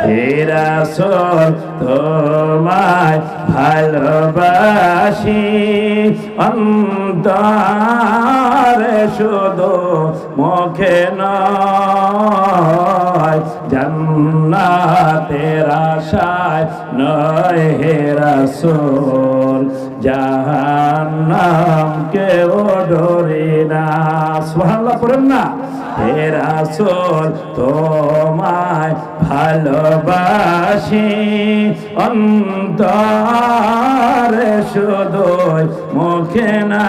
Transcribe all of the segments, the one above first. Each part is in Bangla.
হে রাসূল তোমায় ভালোবাসি অন্তরে শুধু মুখে নয় জান্নাতের আশায় নয় হে রাসূল জাহান্নাম কেউ ডরি না সুবহানাল্লাহ পড়েন না হে রাসূল তোমায় ভালোবাসি অন্তরে শুধু মুখে না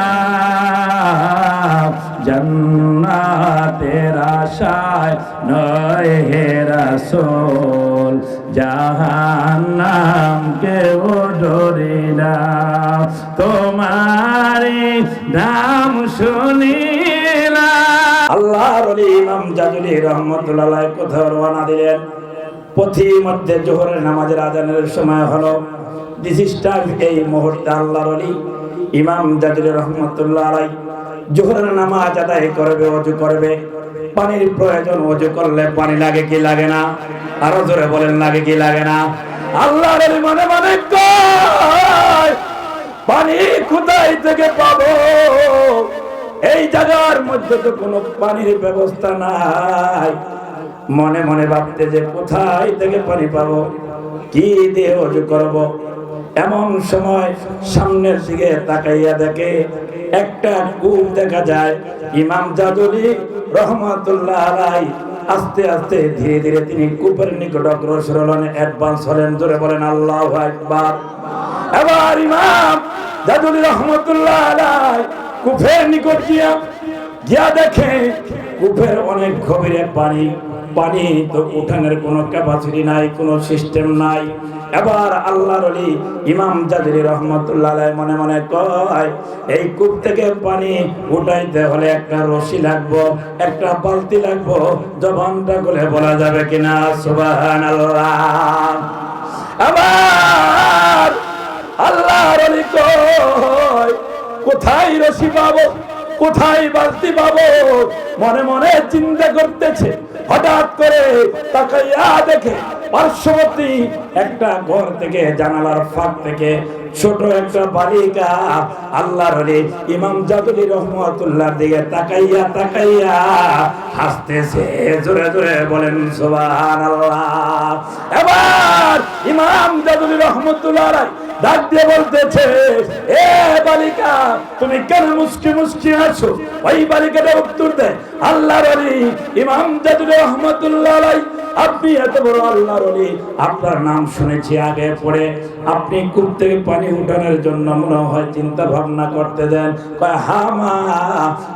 জান্নাতের আশায় নয় হে রাসূল জাহান্নাম কেউ ডরি না তোমারি নাম শুনিলা আল্লাহর ওলি ইমাম জাজুলি রহমাতুল্লাহ আলাইহি কোথাও রওনা দিলেন পথি মধ্যে জোহরের নামাজের আজানের সময় হলো বিশিষ্টার এই মুহূর্তে আল্লাহর ওলি ইমাম জাজুলি রহমাতুল্লাহ আলাইহি জোহরের নামাজ আদায় করবে ওযু করবে পানির প্রয়োজন ওযু করলে পানি লাগে কি লাগে না আরো জোরে বলেন লাগে কি লাগে না আল্লাহর ওলি মনে মনে কয় পানি কোথায় থেকে পাবো এই জায়গার মধ্যে তো কোনো পানির ব্যবস্থা নাই মনে মনে ভাবতে যে কোথায় থেকে পানি পাবো কি দিয়ে ওযু করব এমন সময় সামনের দিকে তাকাইয়া দেখে একটা কূপ দেখা যায় ইমাম জাজুলি রহমাতুল্লাহ আলাইহি আস্তে আস্তে ধীরে ধীরে তিনি কূপের নিকট অগ্রসর হলেন অ্যাডভান্স হলেন জোরে বলেন আল্লাহু আকবার এবার ইমাম জাজুলি রহমাতুল্লাহ আলাইহি কূপের নিকট গিয়া দেখে কূপের অনেক গভীরে পানি পানি তো উঠানের কোনো ক্যাপাসিটি নাই কোনো সিস্টেম নাই এবার আল্লাহর ওলি ইমাম জাজুলি রহমাতুল্লাহ আলাইহি মনে মনে কয় এই কূপ থেকে পানি উঠাইতে হলে একটা রশি লাগবে একটা বালতি লাগবে জবানটা খুলে বলা যাবে কিনা সুবহানাল্লাহ আবার আল্লাহর ওলি কয় কোথায় রশি পাবো কোথায় বালতি পাবো মনে মনে চিন্তা করতেছে হঠাৎ করে তাকাইয়া দেখে পার্শ্ববর্তী একটা ঘর থেকে জানালার ফাঁক থেকে ছোট একটা বালিকা আল্লাহর ওলি ইমাম জাজুলি রহমাতুল্লাহর দিকে তাকাইয়া তাকাইয়া হাসতেছে জোরে জোরে বলেন সুবহানাল্লাহ এবার ইমাম জাজুলি রহমাতুল্লাহ আলাইহি ডাক দিয়ে বলতেছে এ বালিকা তুমি কেন মুস্কি মুস্কি আছো ওই বালিকাটা উত্তর দেয় আল্লাহর ওলি ইমাম জাজুলি রহমাতুল্লাহ আলাইহি আপনি এত বড় আল্লাহর ওলি আপনার নাম শুনেছি আগে পড়ে আপনি কূপ থেকে পানি উঠানোর জন্য মনে হয় চিন্তা ভাবনা করতে দেন কয় হ্যাঁ মা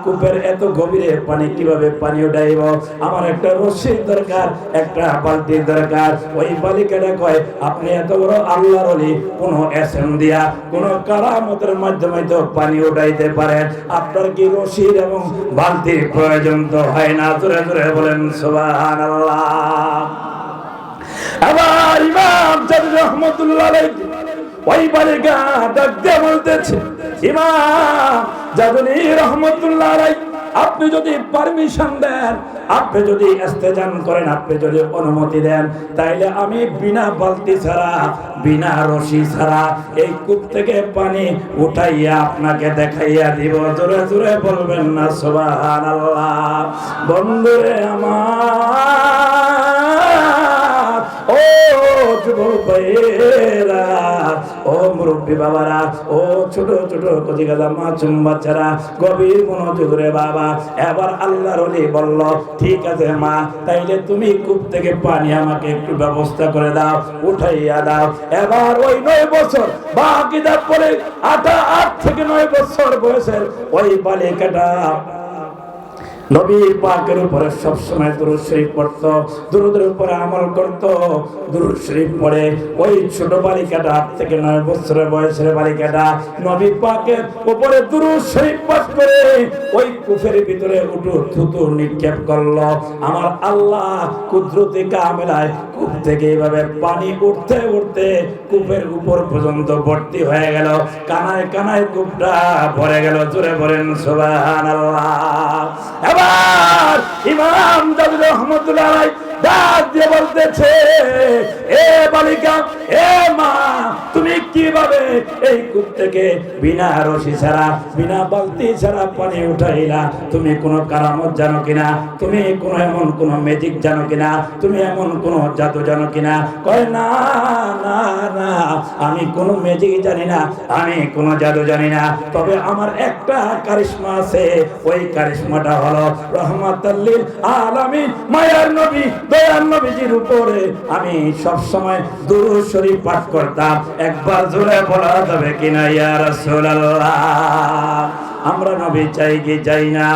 কূপের এত গভীরে পানি কিভাবে পানি উঠাইব আমার একটা রশির দরকার একটা বালতির দরকার ওই বালিকাটা কয় আপনি এত বড় আল্লাহর ওলি কোনো এসএম দিয়া কোনো কারামতের মাধ্যমে তো পানি উঠাইতে পারেন আপনার কি রশির এবং বালতির প্রয়োজন তো হয় না জোরে জোরে বলেন সুবহানাল্লাহ আবার ইমাম জাজুলি রহমাতুল্লাহ আলাইহি ওই বালিকা ডাক দিয়ে বলতেছে ইমাম জাজুলি রহমাতুল্লাহ আলাইহি আপনি যদি পারমিশন দেন আপনি যদি ইস্তেজান করেন আপনি যদি অনুমতি দেন তাইলে আমি বিনা বালতি ছাড়া বিনা রশি ছাড়া এই কূপ থেকে পানি উঠাইয়া আপনাকে দেখাইয়া দিব জোরে জোরে বলবেন না সুবহানাল্লাহ বন্ধুরে আমার ও যুবক ভাইয়েরা ও মুরব্বী বাবারা ও ছোট ছোট কচিকাদা মাসুম বাচ্চারা গভীর মনোযোগ রে বাবা এবার আল্লাহর ওলি বলল ঠিক আছে মা তাইলে তুমি কূপ থেকে পানি আমাকে একটু ব্যবস্থা করে দাও উঠাইয়া দাও এবার ওই 9 বছর বাকিটা পরে 8 থেকে 9 বছর বয়সের ওই বালিকাটা নবী পাকের উপরে সব সময় দুরূদ শরীফ পড়তো দুরূদের উপরে আমল করতো দুরূদ শরীফ পড়ে ওই ছোট বালিকাটা 8 থেকে 9 বছরের বয়সের বালিকাটা নবী পাকের উপরে দুরূদ শরীফ পাঠ করে ওই কূপের ভিতরে থুতু নিক্ষেপ করলো আমার আল্লাহ কুদরতে কামেলায় কূপ থেকে এইভাবে পানি উঠতে উঠতে কূপের উপর পর্যন্ত ভর্তি হয়ে গেল কানায় কানায় কূপটা ভরে গেল জোরে বলেন সুবহানাল্লাহ এবার ইমাম জাজুলি রহমাতুল্লাহ আলাইহি ডাক দিয়ে বলতেছে বালিকা, এ মা, তুমি কিভাবে এই কূপ থেকে বিনা রশি ছাড়া, বিনা বালতি ছাড়া পানি উঠাইলা? তুমি কোনো কারামত জানো কিনা? তুমি কোনো এমন কোনো ম্যাজিক জানো কিনা? তুমি এমন কোনো জাদু জানো কিনা? কয় না না না, আমি কোনো ম্যাজিক জানি না, আমি কোনো জাদু জানি না, তবে আমার একটা কারিশমা আছে। ওই কারিশমাটা হলো রহমাতুল লিল আলামিন মায়ার নবী দয়ার নবীজির উপরে আমি সব সময় দুরূদ শরীফ পাঠ করতাম। একবার জোরে বলা যাবে কিনা ইয়া রাসূলুল্লাহ? আমরা নবী চাই কি চাই না?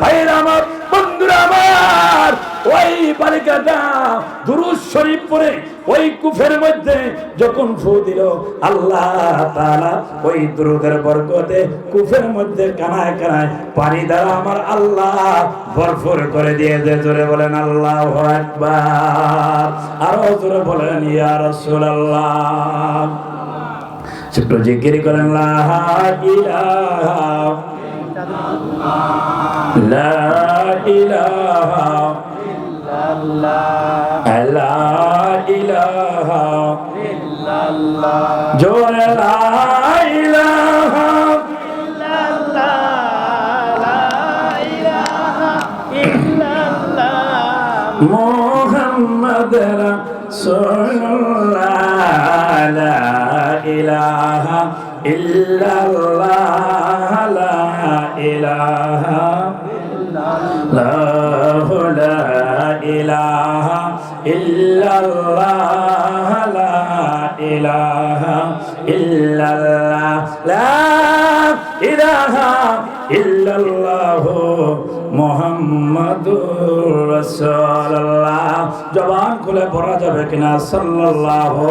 ভাইরা আমার, বন্ধুরা আমার, ওই বালিকাটা দুরূদ শরীফ পড়ে ওই কূপের মধ্যে যখন ফু দিল, আল্লাহ তাআলা ওই দুরূদের বরকতে কূপের মধ্যে কানায় কানায় পানি দ্বারা আমার আল্লাহ ভরপুর করে দিয়েছে। জোরে বলেন আল্লাহু আকবার, আরো জোরে বলেন ইয়া রাসূলুল্লাহ। ছোট্ট জিকির করেন লা ইলাহা লা ইলাহা ইল্লাল্লাহ লা ইলাহা ইল্লাল্লাহ, জোরে লা ইলাহা ইল্লাল্লাহ লা ইলাহা ইল্লাল্লাহ মুহাম্মদ রাসূলুল্লাহ লা ইলাহা ইল্লাল্লাহ লা ইলাহা ইল্লাল্লাহ লা ইলাহা ইল্লাল্লাহ লা ইলাহা ইল্লাল্লাহ লা ইলাহা ইল্লাল্লাহ মুহাম্মাদুর রাসূলুল্লাহ। জবান খুলে পড়া যাবে কিনা সাল্লাল্লাহু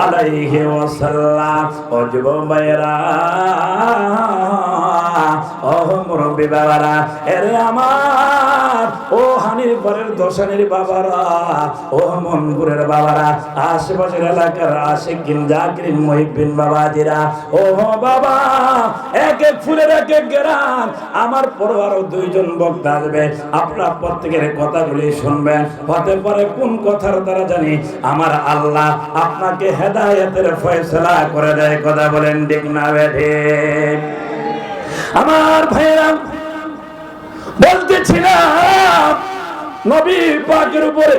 আলাইহি ওয়াসাল্লাম? ও যুবক ভাইরা, ও মুরব্বি বাবারা, এরে আমার, ও হানির পরের দশানির বাবারা, ও মনপুরের বাবারা, আশেপাশের এলাকার আশিকিন জাকিরিন মুহিব্বিন বাবাজিরা, ও বাবা, এক এক ফুলের এক এক গ্রাম। আমার পরে আরো দুইজন বক্তা আসবে, আপনার প্রত্যেকের কথাগুলি শুনবেন। হতে পারে কোন কথার দ্বারা জানি আমার আল্লাহ আপনাকে হেদায়েতের ফয়সালা করে দেয়। কথা বলেন ঠিক না বেঠিক? আমার ভাইরা, বলতেছিলাম নবী পাকের উপরে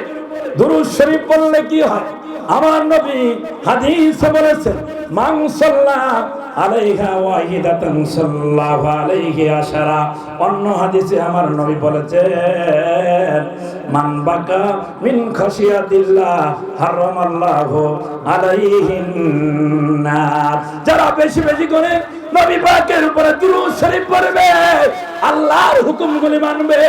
দুরূদ শরীফ পড়লে কি হয়? আমার নবী হাদিসে বলেছেন, মান সাল্লা আলাইহা ওয়াহিদাতান সাল্লাল্লাহু আলাইহি আশারা। অন্য হাদিসে আমার নবী বলেছেন, মান বাকা মিন খাশিয়াতিল্লাহ হারামাল্লাহু আলাইহিন নার। যারা বেশি বেশি করে নবী পাকের উপরে দুরূদ শরীফ পড়বে, আল্লাহর হুকুমগুলি মানবে,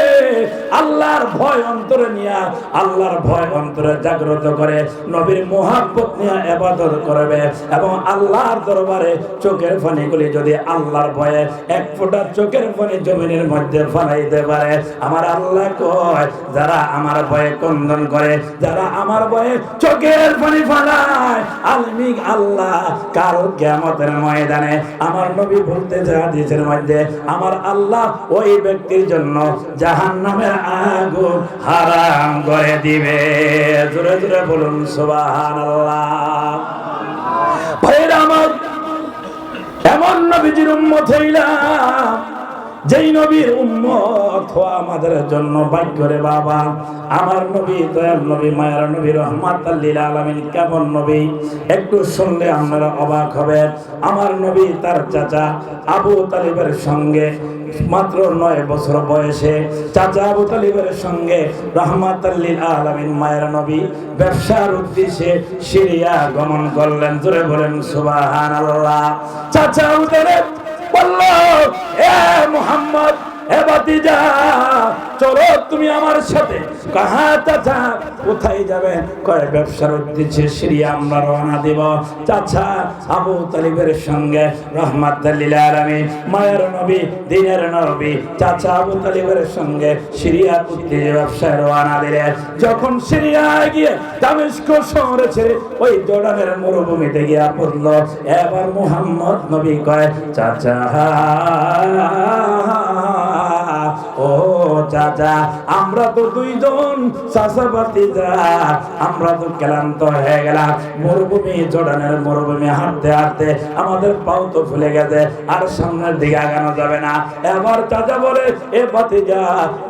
আল্লাহর ভয় অন্তরে নিয়ে, আল্লাহর ভয় অন্তরে জাগ্রত করে নবীর মুহাব্বত নিয়ে ইবাদত করবে, এবং আল্লাহর দরবারে চোখের পানিগুলি যদি আল্লাহর ভয়ে এক ফোঁটা চোখের পানি জমিনের মধ্যে ফেলাইতে পারে, আমার আল্লাহ কয়, যারা আমার ভয়ে ক্রন্দন করে, যারা আমার ভয়ে চোখের পানি ফেলায়, আলমিক আল্লাহ কাল কিয়ামতের ময়দানে আমার নবী বলতেছে হাদিসের মধ্যে, আমার আল্লাহ ওই ব্যক্তির জন্য জাহান্নামের আগুন হারাম করে দিবে। জোরে জোরে বলুন সুবহানাল্লাহ। ভাইরা আমার, এমন নবীজির উম্মত হইলাম যেই নবীর উম্মত হওয়া আমাদের জন্য ভাগ্য রে বাবা। আমার নবী, দয়াল নবী, মায়ার নবী, রহমাতুল লিল আলামিন কেমন নবী একটু শুনলে আপনারা অবাক হবেন। আমার নবী তার চাচা আবু তালিবের সঙ্গে মাত্র 9 বছর বয়সে চাচা আবু তালিবের সঙ্গে রহমাতুল লিল আলামিন মায়ের নবী ব্যবসার উদ্দেশ্যে সিরিয়া গমন করলেন। জোরে বলেন সুবহানাল্লাহ। চাচা আবু তালিব বলল, এ মুহাম্মদ, এ ভাতিজা, চলো তুমি আমার সাথে। কাহা চাচা, কোথায় যাবে? কয় ব্যবসার উদ্দেশ্যে সিরিয়া আমরা রওনা দিব। চাচা আবু তালিবের সঙ্গে রহমাতুল লিল আলামিন মায়ের নবী, দ্বীনের নবী, চাচা আবু তালিবের সঙ্গে সিরিয়ার উদ্দেশ্যে ব্যবসায় রওনা দিলেন। যখন সিরিয়ায় গিয়ে দামেস্ক শহরে ছেড়ে ওই জর্ডানের মরুভূমিতে গিয়ে পড়ল, এবার মুহাম্মদ নবী কয়, চাচা ও চাচা, আমরা তো দুইজন চাচা ভাতিজা, আমরা তো ক্লান্ত হয়ে গেলাম, মরুভূমি জর্ডানের মরুভূমি হাঁটতে হাঁটতে আমাদের পাও তো ফুলে গেছে, আর সামনের দিকে আগানো যাবে না। এবার চাচা বলে, এ ভাতিজা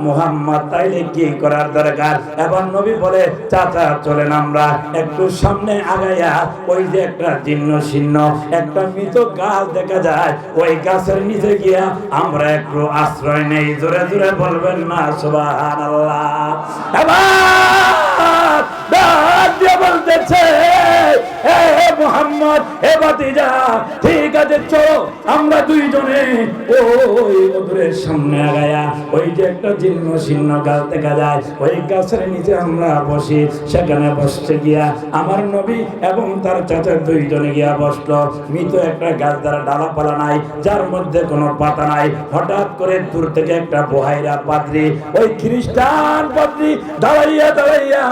মুহাম্মদ তাইলে কি করার দরকার? এবার নবী বলে, চাচা চলেন আমরা একটু সামনে আগাইয়া ওই যে একটা জীর্ণ শীর্ণ একটা মৃত গাছ দেখা যায়, ওই গাছের নিচে গিয়া আমরা একটু আশ্রয় নেই। জোরে জোরে বলবেন না সুবহানাল্লাহ। এবার ডাক দিয়ে বলতেছে, এ মুহাম্মদ, এ ভাতিজা, ঠিক আছে চলো আমরা দুইজনে ওই মধুরের সামনে আগায়া ওই যে একটা জীর্ণ শীর্ণ গাছ দেখা যায়, ওই গাছের নিচে আমরা বসি। সেখানে বসতে গিয়া আমার নবী এবং তার চাচা দুইজনে গিয়া বসলো। মৃত একটা গাছ, দ্বারা ডালাপালা নাই, যার মধ্যে কোনো পাতা নাই। হঠাৎ করে দূর থেকে একটা বহাইরা পাদ্রী, ওই খ্রিস্টান পাদ্রী দাঁড়াইয়া দাঁড়াইয়া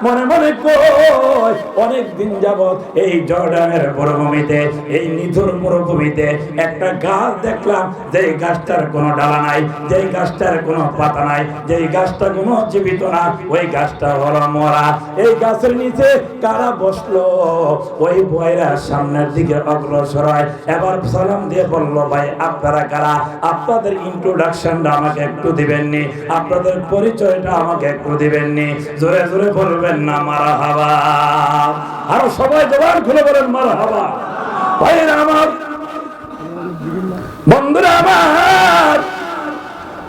মনে মনে কই, অনেক দিন যাবত এই জর্ডানের মরুভূমিতে, এই নিথুর মরুভূমিতে একটা গাছ দেখলাম, যে গাছটার কোনো ডালা নাই, যে গাছটার কোনো পাতা নাই, যে গাছটা কোনো জীবিত না, ওই গাছটা হলো মরা। এই গাছের নিচে কারা বসলো? ওই বহাইরা সামনের দিকে অগ্রসর হয়। এবার সালাম দিয়ে বলল, ভাই আপনারা কারা? আপনাদের ইন্ট্রোডাকশনটা আমাকে একটু দিবেননি? আপনাদের পরিচয়টা আমাকে একটু দিবেননি? জোরে জোরে বলবেন না মারহাবা। আরো সবাই জবান খুলে বলেন মারহাবা। ভাইরা আমার, বন্ধুরা আমার,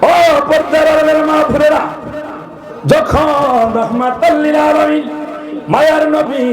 ও পর্দার আড়ালের মা বোনেরা, যখন রাহমাতাল লিল আলামিন মায়ার নবী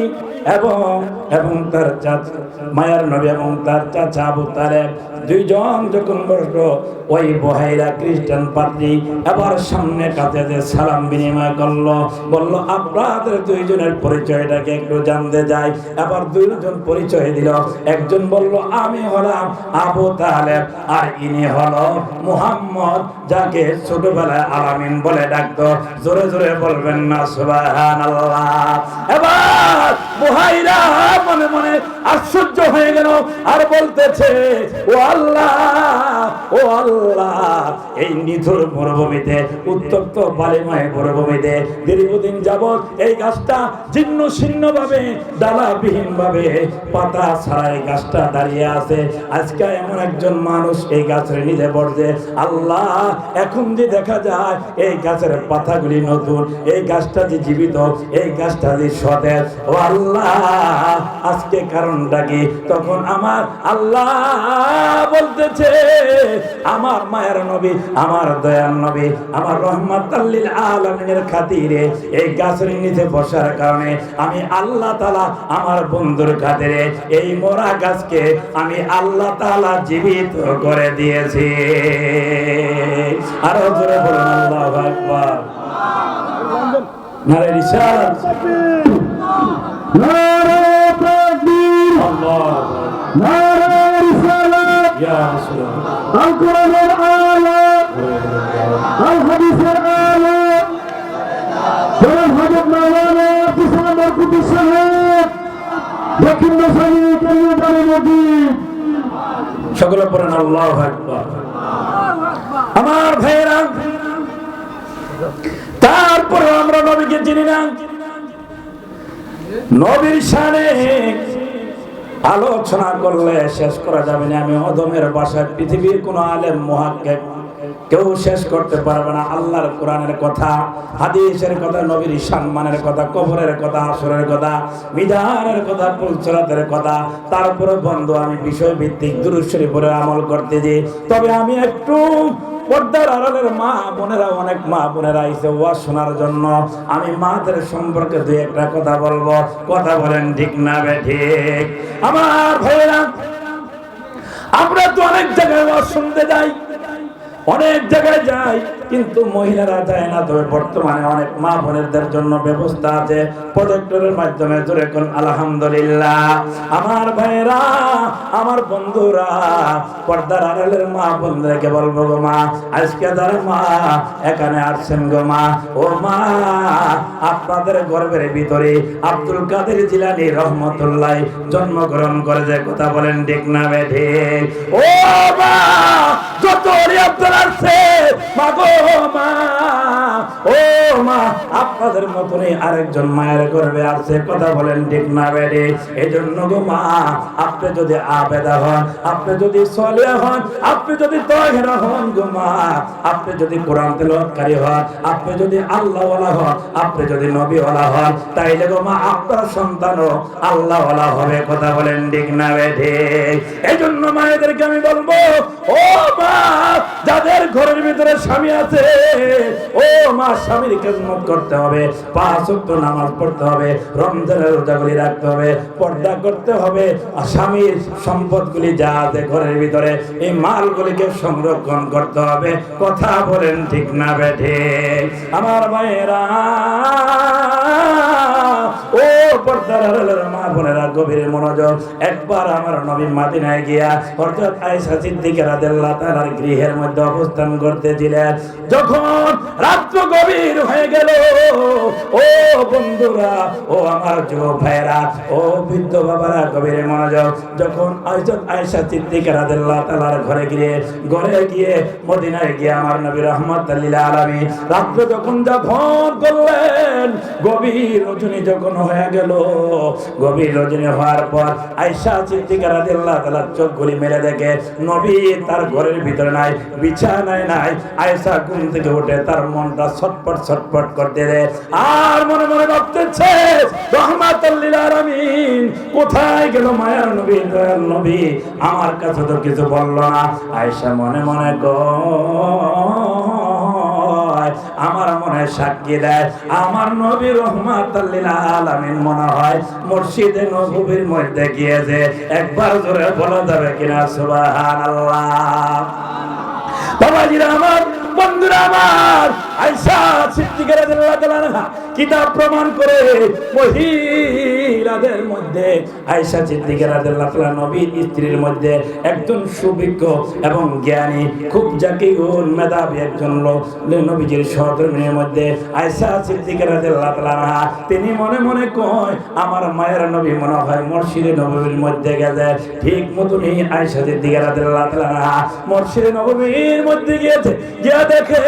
এবং তার চাচা, মায়ার নবী এবং তার চাচা আবু তালেব দুইজন যখন বসলো, ওই বহাইরা খ্রিস্টান পাদ্রী এবার সামনে কাছে যে সালাম বিনিময় করলো, বলল আপনাদের দুইজনের পরিচয়টাকে একটু জানতে যাই। এবার দুইজন পরিচয় দিল। একজন বলল, আমি হলাম আবু তালেব, আর ইনি হলো মুহাম্মদ, যাকে ছোটবেলায় আলামিন বলে ডাকতো। জোরে জোরে বলবেন না সুবহানাল্লাহ। এবার বহাইরা মনে মনে আশ্চর্য হয়ে গেল, আর বলতেছে, ও আল্লাহ, ও আল্লাহ, এই নিথুর মরুভূমিতে, উত্তপ্ত বালিময় মরুভূমিতে দীর্ঘদিন যাবৎ এই গাছটা জীর্ণ শীর্ণ ভাবে, ডালাবিহীন ভাবে, পাতা ছাড়া এই গাছটা দাঁড়িয়ে আছে। আজকে এমন একজন মানুষ এই গাছের নিচে পড়ছে। আল্লাহ, এখন যে দেখা যায় এই গাছের পাতাগুলি নতুন, এই গাছটা যে জীবিত, এই গাছটা যে সতেজ। ও আল্লাহ, আজকে কারণটা কি? তখন আমার আল্লাহ বলতেছে, আমার মায়ের নবী, আমার দয়ার নবী, আমার রহমাতাল লিল আলামিনের খাতিরে এই গাছের নিচে বসার কারণে আমি আল্লাহ তাআলা আমার বন্ধুর খাতিরে এই মরা গাছকে আমি আল্লাহ তাআলা জীবিত করে দিয়েছি। আরো জোরে বলুন আল্লাহু আকবার। নারে রিসালাত, নারে তাকবীর, আল্লাহু নারে রিসালাত, ইয়া রাসূলুল্লাহ, আল কোরআনের আলা, আল হাদিসের আলা, হযরত মাওলানা আব্দুল বরকতি সাহেব দক্ষিণ মশালি কলিয়ার নবী, সকলে পড়েন আল্লাহু আকবার। আমার ভাইরা, তারপর আমরা নবীকে চিনি না। নবীর শানে আলোচনা করলে শেষ করা যাবে না। আমি অদমের ভাষায় পৃথিবীর কোন আলেম মুহাক্কিক কেউ শেষ করতে পারবে না। আল্লাহর কোরআনের কথা, হাদিসের কথা, নবীর সম্মানের কথা, কবরের কথা, আসরের কথা, বিধানের কথা, পুলসরাতের কথা। তারপরে বন্ধু, আমি বিষয় ভিত্তিক দুরূদ শরীফের আমল করতে যে, তবে আমি একটু পর্দার আড়ালের মা বোনেরা, অনেক মা বোনেরা আইছে ওয়াজ শোনার জন্য। আমি মাদের সম্পর্কে দুই একটা কথা বলবো। কথা বলেন ঠিক না বেঠিক? আমার ভাইয়েরা, আমরা তো অনেক জায়গায় ওয়াজ শুনতে যাই, অনেক জায়গায় যাই, কিন্তু মহিলারা যায় না। তবে বর্তমানে অনেক মা বোনেরদের জন্য ব্যবস্থা আছে প্রজেক্টরের মাধ্যমে। জোরে কোন আলহামদুলিল্লাহ। আমার ভাইরা, আমার বন্ধুরা, পর্দার আড়ালের মা বোনদেরকে বলবো, গো মা, আজকে যারা মা এখানে আসছেন, গো মা, ও মা, আপনাদের গর্বের ভিতরে আব্দুল কাদের জিলানী রহমতুল্লাহ জন্মগ্রহণ করেছে। কথা বলেন ঠিক না বেঠিক? ও মা, যত আসছে মা গো মা, ও মা, আপনাদের মতনই আরেকজন মায়ের গর্ভে আছে, কথা বলেন ঠিক না বেড়ে? এজন্য গো মা, আপনি যদি আবেদা হন, আপনি যদি সলিহা হন, আপনি যদি তাহেরা হন গো মা, আপনি যদি কোরআন তেলাওয়াতকারী হন, আপনি যদি আল্লাহওয়ালা হন, আপনি যদি নবীওয়ালা হন, তাইলে গো মা আপনার সন্তানও আল্লাহওয়ালা হবে, কথা বলেন ঠিক না বেঠে? এজন্য মায়েদেরকে আমি বলবো, ও মা, যাদের ঘরের ভিতরে স্বামী আছে, ও মা, স্বামীর খেদমত করতে হবে, 5 ওয়াক্ত নামাজ পড়তে হবে, রমজানের রোজাগুলি রাখতে হবে, পর্দা করতে হবে, আর স্বামীর সম্পদগুলি যা আছে ঘরের ভিতরে, এই মালগুলিকে সংরক্ষণ করতে হবে, কথা বলেন ঠিক না বেঠে? আমার ভাইয়েরা, ও পর্দার মা বোনেরা, গভীর মনোযোগ। একবার আমার নবী মদিনায় গিয়া হযরত আয়েশা সিদ্দিকা রাদিয়াল্লাহু তাআলার গৃহের মধ্যে অবস্থান করতেছিলেন। যখন রাত্র গভীর হয়ে গেল, ও বন্ধুরা, ও আমার যুবক ভাইরা, ও বৃদ্ধ বাবারা, গভীর মনোযোগ। যখন হযরত আয়েশা সিদ্দিকা রাদিয়াল্লাহু তাআলার ঘরে গিয়ে মদিনায় গিয়ে আমার নবী রাহমাতুল লিল আলামিন রাত্র যখন যাপন করলেন, গভীর রজনী যখন হয়ে গেল, গভীর রজনী হওয়ার পর আয়েশা সিদ্দিকা রাদিয়াল্লাহু তাআলা চোখগুলি মেলে দেখে নবী তার ঘরের ভিতরে নাই, বিছানায় নাই। আয়েশা ঘুম থেকে উঠে তার মনটা ছটফট ছটফট করতে দেয়, আর মনে মনে ভাবতেছে, রাহমাতুল লিল আলামিন কোথায় গেল মায়ার নবী, দয়াল নবী, আমার কাছে তো কিছু বলল না। আয়েশা মনে মনে আমার মনে সাক্ষী দেয়, আমার নবী রাহমাতুল লিল আলামিন মনে হয় মসজিদে নববীর মধ্যে গিয়েছে। একবার জোরে বলা যাবে কিনা সুবহানাল্লাহ? বাবাজিরা আমার, বন্ধুরা আমার, আয়েশা সিদ্দিকা রাদিয়াল্লাহু তাআলা কিতাব প্রমাণ করে মহিলাদের মধ্যে আয়েশা সিদ্দিকা রাদিয়াল্লাহু তাআলা নবীর স্ত্রীর মধ্যে একজন সুবিজ্ঞ এবং জ্ঞানী, খুব জাকিউন, মেধাবী একজন লোক। নবীজির সহধর্মিণীর মধ্যে আয়েশা সিদ্দিকা রাদিয়াল্লাহু তাআলা, তিনি মনে মনে কয়, আমার মায়ের নবী মনে হয় মসজিদে নববীর মধ্যে গেছে। ঠিক মতনই আয়েশা সিদ্দিকা রাদিয়াল্লাহু তাআলা মসজিদে নববীর মধ্যে গিয়েছে, গিয়ে দেখে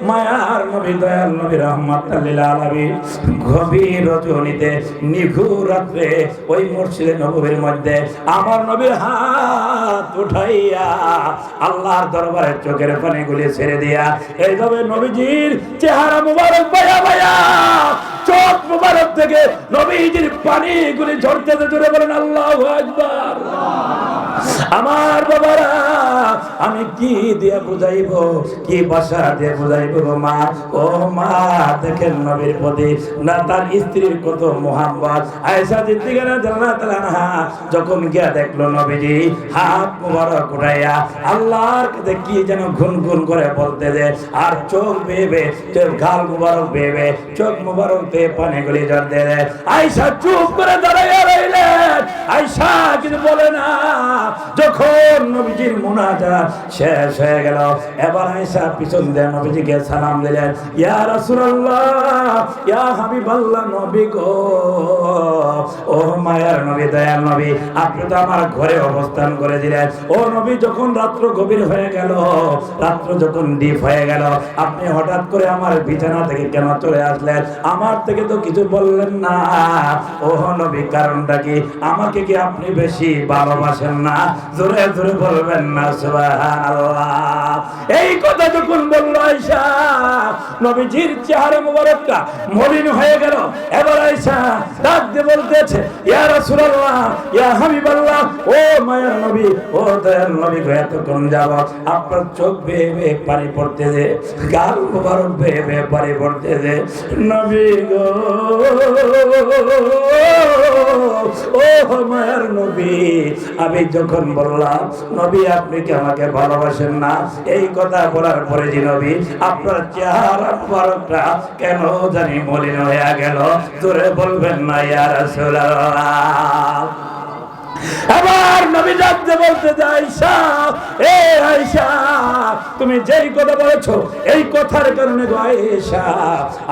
মায়ার নবী, দয়াল নবী রাহমাতুল লিল আলামিন গভীর রজনীতে, নিঘুর রাত্রে ওই মসজিদে নববীর মধ্যে আমার নবীর হাত উঠাইয়া আল্লাহর দরবারে চোখের পানিগুলি ছেড়ে দিয়া এইভাবে নবীজির চেহারা মুবারক বায়া বায়া, চোখ মুবারক থেকে নবীজির পানিগুলি ঝরতেছে। জোরে বলেন আল্লাহু আকবার। আমার বাবারা, আমি কি দিয়ে বুঝাইব, কি ভাষা দিয়ে বুঝাইব গো মা? ও মা, দেখেন নবীর প্রতি না তার স্ত্রীর কত মোহাম্মত। আয়েশা সিদ্দিকা রাদিয়াল্লাহু তাআলা যখন গিয়া দেখলো নবীজি হাত মুবারক উঠাইয়া আল্লাহর কাছে কি যেন গুনগুন করে বলতেছে, আর চোখ বেয়ে চোখ, গাল মুবারক বেয়ে চোখ মুবারক দিয়ে পানিগুলি ঝরতে দেয়। আয়েশা চুপ করে দাঁড়াইয়া রইলেন। আয়েশা কিছু বলে না। যখন নবীজির মুনাজাত শেষ হয়ে গেল, এবার আয়েশা পিছন দিয়ে নবীজিকে সালাম দিলেন, ইয়া রাসূলুল্লাহ, ইয়া হাবিবাল্লাহ, নবী গো, ও মায়ার নবী, দয়াল নবী, আপনি তো আমার ঘরে অবস্থান করে দিলেন। ও নবী, যখন রাত্র গভীর হয়ে গেল, রাত্র যখন ডিপ হয়ে গেল, আপনি হঠাৎ করে আমার বিছানা থেকে কেন চলে আসলেন? আমার থেকে তো কিছু বললেন না। ও নবী, কারণটা কি? আমাকে কি আপনি বেশি ভালোবাসেন না? জোরে জোরে বলবেন না সুবহানাল্লাহ। এই কথা যখন বলল আয়েশা, নবীজির চেহারা মুবারকটা মলিন হয়ে গেল। এবার আয়েশা ডাক দিয়ে বলতেছে, ইয়া রাসূলুল্লাহ, ইয়া হাবিবাল্লাহ, ও মায়ার নবী, ও দয়াল নবী গো, এতক্ষণ যাবত আপনার চোখ বেয়ে বেয়ে পানি পড়তেছে, গাল মুবারক বেয়ে বেয়ে পানি পড়তেছে। নবী গো, ও মায়ার নবী, আমি যখন বললাম নবী আপনি কি আমাকে ভালোবাসেন না, এই কথা বলার পরে যে নবী আপনার চেহারা মুবারকটা কেন জানি মলিন হয়ে গেল। জোরে বলবেন না ইয়া রাসূলুল্লাহ। আবার নবী জানতে বলতে যে আয়েশা, এ আয়েশা, তুমি যেই কথা বলেছো এই কথার কারণে গো আয়েশা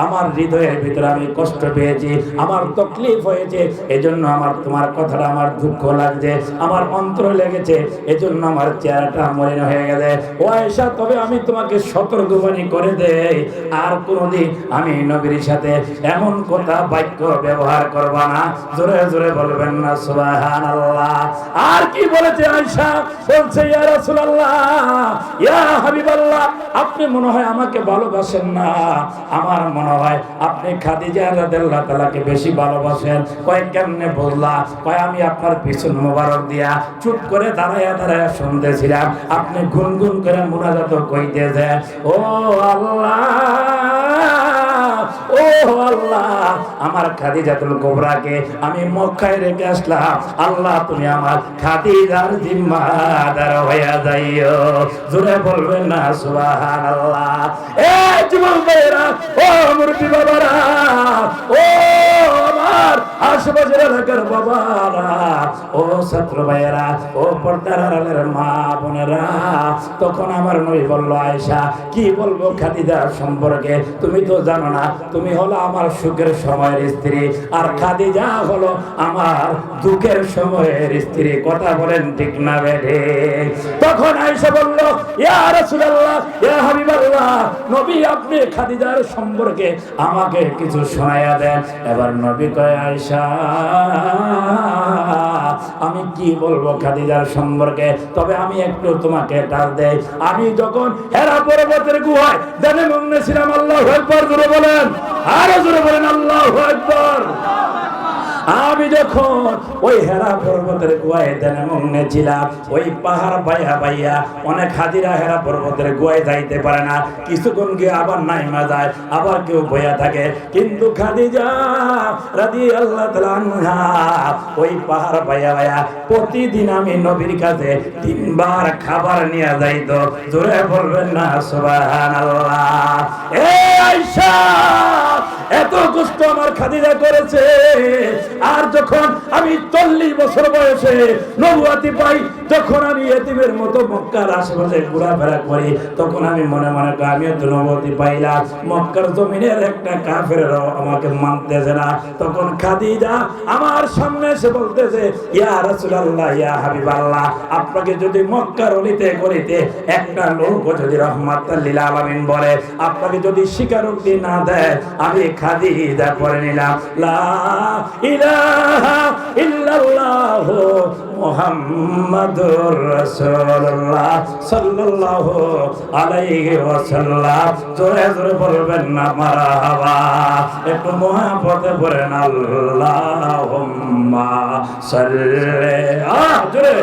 আমার হৃদয়ের ভিতরে আমি কষ্ট পেয়েছি, আমার তকলিফ হয়েছে, এজন্য আমার তোমার কথাটা আমার দুঃখ লাগছে, আমার অন্তরে লেগেছে, এজন্য আমার চেহারাটা মলিন হয়ে গেছে। ও আয়েশা, তবে আমি তোমাকে সতর্কবাণী করে দেই, আর কোনোদিন আমি নবীর সাথে এমন কথা বাক্য ব্যবহার করবা না। জোরে জোরে বলবেন না সুবহানাল্লাহ। আর কি বলেছে আয়েশা? বলছে ইয়া রাসূলুল্লাহ, ইয়া হাবিবাল্লাহ, আপনি মনে হয় আমাকে ভালোবাসেন না, আমার মনে হয় আপনি খাদিজা রাদিয়াল্লাহু তাআলাকে বেশি ভালোবাসেন। কয় কেমনে বললা? কয় আমি আপনার পিছন মোবারক দিয়া চুপ করে দাঁড়ায়া দাঁড়ায়া শুনতেছিলাম, আপনি গুনগুন করে মুনাজাত কইতেছেন, ও আল্লাহ, ও আল্লাহ, আমার খাদিজাতুল কুবরাকে আমি মক্কায় রেখে আসলাম, আল্লাহ তুমি আমার খাদিজার জিম্মাদার হইয়া যাইও। জোরে বলবেন না সুবহানাল্লাহ। এ যুবক ভাইরা, ও মুরব্বি বাবারা, ও আমার আশেপাশের এলাকার বাবারা, ও ছাত্র ভাইয়েরা, ও পর্দার আড়ালের মা বোনেরা, তখন আমার নবী বলল, আয়েশা কি বলবো খাদিজা সম্পর্কে? তুমি তো জানো না, তুমি হলো আমার সুখের সময়ের স্ত্রী, আর খাদিজা হলো আমার দুঃখের সময়ের স্ত্রী। কথা বলেন ঠিক না বেঠে? তখন আয়েশা বলল, ইয়া রাসূলুল্লাহ, ইয়া হাবিবাল্লাহ, নবী আপনি খাদিজার সম্পর্কে আমাকে কিছু শোনায়া দেন। এবার নবী কয়, আয়েশা আমি কি বলবো খাদিজার সম্পর্কে, তবে আমি একটু তোমাকে টাল দেই। আমি যখন হেরা পর্বতের গুহায় জানে মগ্নে ছিলাম, আল্লাহু আকবার, জোরে বলেন, আরো জোরে বলেন আল্লাহু আকবার। আমি যখন ওই হেরা পর্বতের গুহায় ধ্যানে মগ্নে ছিলাম, ওই পাহাড় বাইয়া বাইয়া অনেক হাজিরা হেরা পর্বতের গুহায় যাইতে পারে না, কিছুক্ষণ গিয়ে আবার নাইমা যায়, আবার কেউ বইয়া থাকে, কিন্তু খাদিজা রাদিয়াল্লাহু তাআলা আনহা ওই পাহাড় বাইয়া বাইয়া প্রতিদিন আমি নবীর কাছে 3 বার খাবার নিয়ে যাইতো। জোরে বলবেন না সুবহানাল্লাহ। এ আয়েশা, এত কষ্ট আমার খাদিজা করেছে, আর যখন আমি 40 বছর বয়সে নবুয়তি পাই, যখন আমি এতিমের মতো মক্কার আশেপাশে ঘোরাফেরা করি, তখন আমি মনে মনে করি আমিও তো নবুয়তি পাইলাম, মক্কার জমিনের একটা কাফেরও আমাকে মানতেছে না। তখন খাদিজা আমার সামনে এসে বলতেছে, ইয়া রাসূলুল্লাহ, ইয়া হাবিবাল্লাহ, আপনাকে যদি মক্কার অলিতে গলিতে একটা লোক যদি রাহমাতাল লিল আলামিন বলে, আপনাকে যদি স্বীকারোক্তি না দেয়, আমি খাদিজা পড়ে নিলাম লা ইলাহা ইল্লাল্লাহু মুহাম্মাদুর রাসূলুল্লাহ সাল্লাল্লাহু আলাইহি ওয়াসাল্লাম। জোরে জোরে বলবেন না মারহাবা, একটু মুহাব্বতে পড়েন আল্লাহুম্মা সাল্লি, জোরে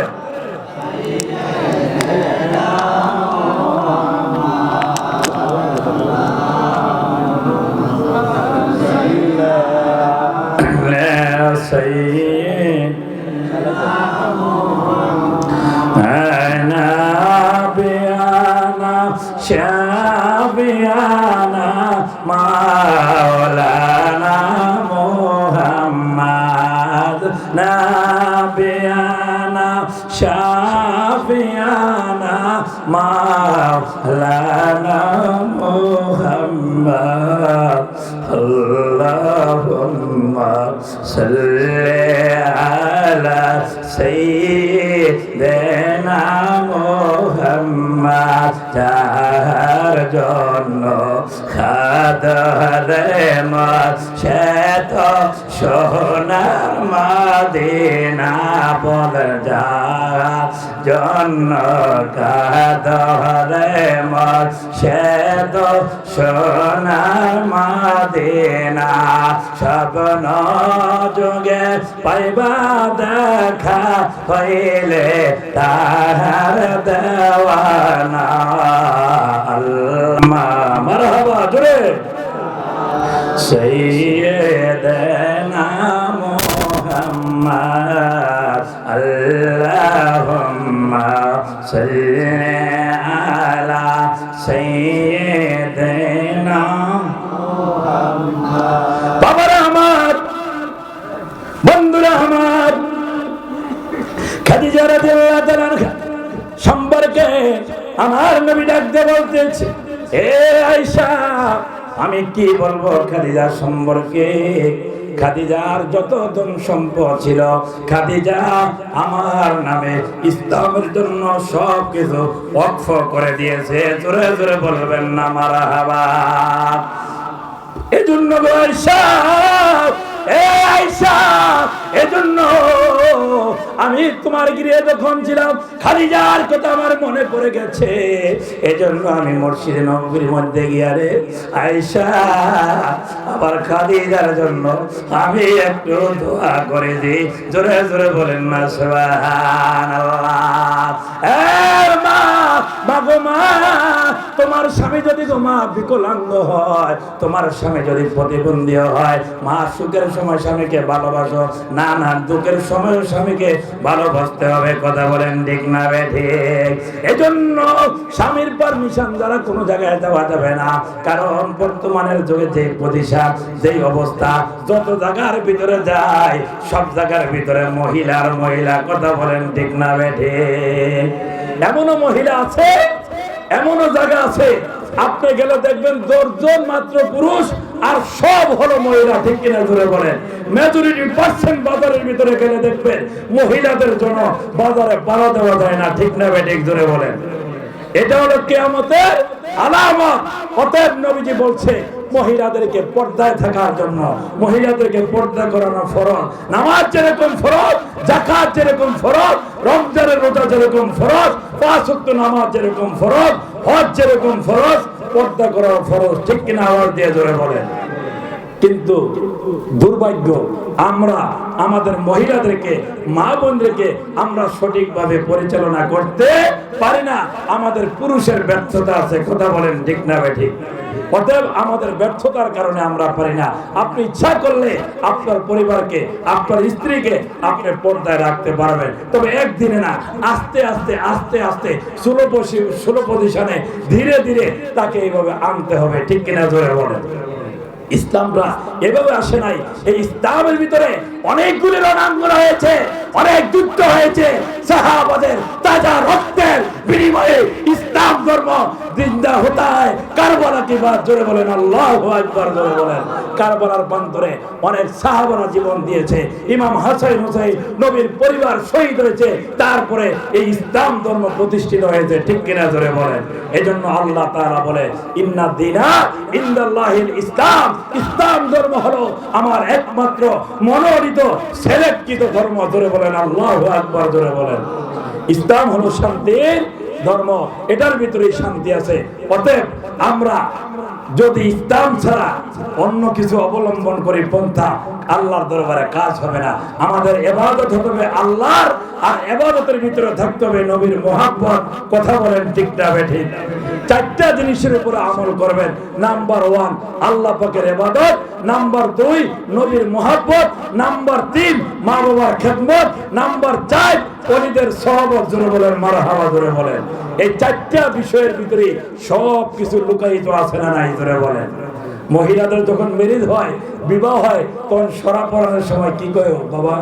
শাফিয়ানা মাওলানা মুহাম্মদ, নাবিয়ানা শাফিয়ানা মাওলানা মুহাম্মদ, আল্লাহুম্মা সাল্লি আলা সাইয়্যিদিনা মুহাম্মদ, যার জন্য খাদরে মত সে তো সোনার মদিনা, বল যার জন্য খাদরে মত সে তো সোনার মদিনা, স্বপ্ন যুগে পাইবা দেখা হইলে তাহার দেওয়ানা। আল্লাহ মারহাবা, জোরে সাইয়্যিদানা মুহাম্মদ, আল্লাহুম্মা সাল্লি আলা সাইয়্যিদিনা মুহাম্মদ। বাবারা আমার, বন্ধুরা আমার, খাদিজা রাদিয়াল্লাহু তাআলা সম্পর্কে আমার নবী ডাক দিয়ে বলতেছে, হে আয়েশা, আমি কি বলবো খাদিজা সম্পর্কে? খাদিজার যত ধন সম্পদ ছিল, খাদিজা আমার নামে ইসলামের জন্য সব কিছু ওয়াকফ করে দিয়েছে। জোরে জোরে বলবেন না মারহাবা। এজন্য আয়েশা, আয়েশা, এজন্য আমি তোমার গৃহে যখন ছিলাম খাদিজার কথা আমার মনে পড়ে গেছে। এজন্য আমি মসজিদে নববীর মধ্যে গিয়ে রে আয়েশা আবার খাদিজার জন্য আমি একটু দোয়া করে দিই। জোরে জোরে বলেন না সুবহানাল্লাহ। মা, মাগো মা, তোমার স্বামী যদি মা বিকলাঙ্গ হয়, তোমার স্বামী যদি প্রতিবন্ধী হয়, মা সুখের সময় স্বামীকে ভালোবাসো, না না দুঃখের সময় স্বামীকে ভালোবাসতে হবে। কথা বলেন ঠিক না বেঠিক? এজন্য স্বামীর পারমিশন দ্বারা কোনো জায়গায় যাওয়া যাবে না। কারণ বর্তমানের যুগে যে প্রতিষ্ঠান, যেই অবস্থা, যত জায়গার ভিতরে যায় সব জায়গার ভিতরে মহিলার মহিলা। কথা বলেন ঠিক না বেঠিক? এমনও মহিলা আছে, এমনও জায়গা আছে আপনি গেলে দেখবেন 10 জন মাত্র পুরুষ আর সব হলো মহিলা। ঠিক কিনা জোরে বলেন? মেজরিটি পার্সেন্ট বাজারের ভিতরে গেলে দেখবেন মহিলাদের জন্য বাজারে বাড়া দেওয়া যায় না। ঠিক না বেঠিক? জোরে বলেন। এটা হলো কিয়ামতের আলামত। অতএব নবীজি বলছে মহিলাদেরকে পর্দায় থাকার জন্য, মহিলাদেরকে পর্দা করানো ফরজ। নামাজ যেরকম ফরজ, যাকাত যেরকম ফরজ, রমজানের রোজা যেরকম ফরজ, 5 ওয়াক্ত নামাজ যেরকম ফরজ, হজ যেরকম ফরজ, পর্দা করা ফরজ। ঠিক কিনা? আওয়াজ দিয়ে জোরে বলেন। কিন্তু দুর্ভাগ্য, আমরা আমাদের মহিলাদেরকে, মা বোনদেরকে আমরা সঠিকভাবে পরিচালনা করতে পারি না। আমাদের পুরুষের ব্যর্থতা আছে। কথা বলেন ঠিক না বেঠিক? অতএব আমাদের ব্যর্থতার কারণে আমরা পারি না। আপনি ইচ্ছা করলে আপনার পরিবারকে, আপনার স্ত্রীকে আপনি পর্দায় রাখতে পারবেন, তবে একদিনে না, আস্তে আস্তে আস্তে আস্তে স্লো পজিশনে ধীরে ধীরে তাকে এইভাবে আনতে হবে। ঠিক কিনা জোরে বলেন? ইসলামরা এভাবে আসে নাই। এই ইসলামের ভিতরে অনেকগুলি রণাঙ্গন হয়েছে, অনেক যুদ্ধ হয়েছে। সাহাবাদের তাজা রক্তের বিনিময়ে ইসলাম ধর্ম জিন্দা হতা হয়। কারবালা কি বাত? জোরে বলেন আল্লাহু আকবার। জোরে বলেন। কারবালার প্রান্তরে অনেক সাহাবারা জীবন দিয়েছে। ইমাম হাসান হুসাইন নবীর পরিবার শহীদ হয়েছে, তারপরে এই ইসলাম ধর্ম প্রতিষ্ঠিত হয়েছে। ঠিক কিনা জোরে বলেন? এজন্য আল্লাহ তাআলা বলে ইন্না দীনা ইনদাল্লাহিল ইসলাম। ইসলাম ধর্ম হলো আমার একমাত্র মনোনীত সিলেক্টিত ধর্ম। জোরে বলেন আল্লাহু আকবার। জোরে বলেন। ইসলাম হলো শান্তির ধর্ম, এটার ভিতরে শান্তি আছে। অতএব আমরা যদি ইসলাম ছাড়া অন্য কিছু অবলম্বন করি পন্থা, আল্লাহর দরবারে কাজ হবে না। আমাদের ইবাদত হবে আল্লাহর, আর ইবাদতের ভিতরে থাকতে হবে নবীর মুহাব্বত। কথা বলেন ঠিক না বেঠিক? 4টা জিনিসের উপরে আমল করবেন। নাম্বার 1 আল্লাহ পাকের ইবাদত, নাম্বার 2 নবীর মুহাব্বত, নাম্বার 3 মা বাবার খেদমত, নাম্বার 4 ওলিদের সহবত। জোরে বলেন মারহাবা। জোরে বলেন। এই 4টা বিষয়ের ভিতরে সব কিছু লুকায়িত আছে না নাই? জোরে বলেন। মহিলাদের যখন ম্যারেজ হয়, বিবাহ হয়, তখন সরা পড়ানোর সময় কি কয় বাবা?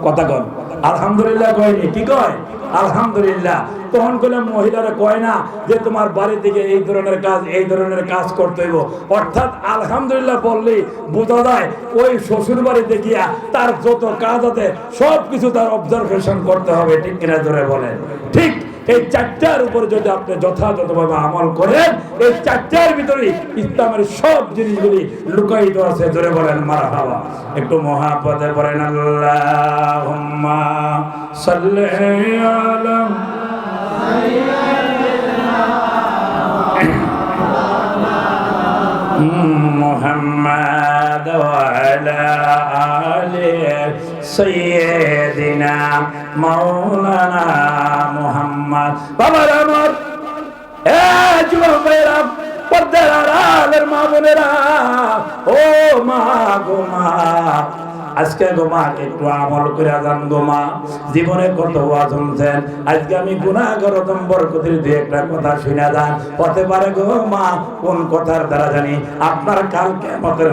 কথা কন আলহামদুলিল্লাহ কয়নি? কি কয়? আলহামদুলিল্লাহ। তখন কইলে মহিলারা কয় না যে তোমার বাড়ি থেকে এই ধরনের কাজ, এই ধরনের কাজ করতে হইব। অর্থাৎ আলহামদুলিল্লাহ বললেই বোঝা যায় ওই শ্বশুর বাড়িতে গিয়া তার যত কাজ আছে সব কিছু তার অবজারভেশন করতে হবে। ঠিক কিনা জোরে বলেন? ঠিক। এই 4টার উপর যদি আপনি যথাযথভাবে আমল করেন, এই 4টার ভিতরে ইসলামের সব জিনিসগুলি লুকায়িত আছে। জোরে বলেন মারহাবা। একটু মহাব্বতে বলেন আল্লাহুম্মা সাল্লি আলা মুহাম্মাদ ওয়া আলা আলি সাইয়্যিদিনা মাওলানা মুহাম্মদ। বাবার আমার, এ যুবক ভাইরা, পর্দার আড়ালের মা বোনেরা, ও মা গো মা, আজকে গো মা একটু আমল করে যান গো মা, জীবনে কত ওয়াজ শুনছেন, আজকে আমি গুনাহগার বরকতের দুই একটা কথা শুনে যান, হতে পারে গো মা কোন কথার দ্বারা জানি আপনার কাল কিয়ামতের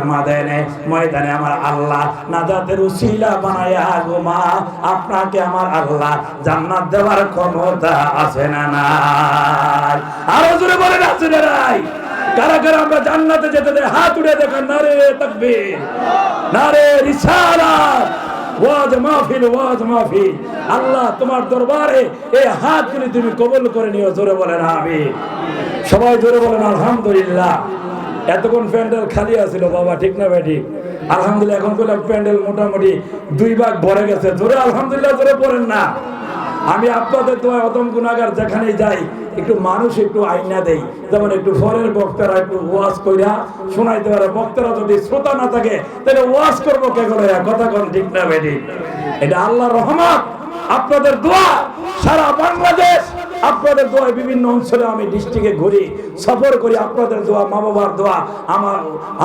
ময়দানে আমার আল্লাহ নাজাতের উসিলা বানায়া গো মা আপনাকে আমার আল্লাহ জান্নাত দেওয়ার ক্ষমতা আছে না নাই? আরো জোরে বলেন আছে না নাই? কারা কারা আমরা জান্নাতে যেতে দেয় হাত উঠে দেখেন, নারে তাকবীর, নারে রিসালাত, ওয়াজ মাহফিল, ওয়াজ মাহফিল। আল্লাহ তোমার দরবারে এই হাতগুলি তুমি কবুল করে নিও, জোরে বলেন আমিন। সবাই জোরে বলেন আলহামদুলিল্লাহ। এতক্ষণ প্যান্ডেল খালি আছিল বাবা, ঠিক না ভাই? ঠিক। আলহামদুলিল্লাহ এখন বললাম প্যান্ডেল মোটামুটি 2 ভাগ ভরে গেছে, জোরে আলহামদুলিল্লাহ জোরে পড়েন না। আমি আপনাদের দোয়া অদম গুনাহগার যেখানে যাই একটু মানুষ একটু আইনা দেই, যেমন একটু পরের বক্তারা একটু ওয়াজ কইরা শোনাইতে পারে, বক্তারা যদি শ্রোতা না থাকে তাহলে ওয়াজ করবো কে করে? কথা কোন ঠিক না বেটি? এটা আল্লাহর রহমত, আপনাদের দোয়া সারা বাংলাদেশ, আপনাদের দোয়ায় বিভিন্ন অঞ্চলে আমি ডিস্ট্রিক্টে ঘুরি, সফর করি, আপনাদের দোয়া, মা বাবার দোয়া,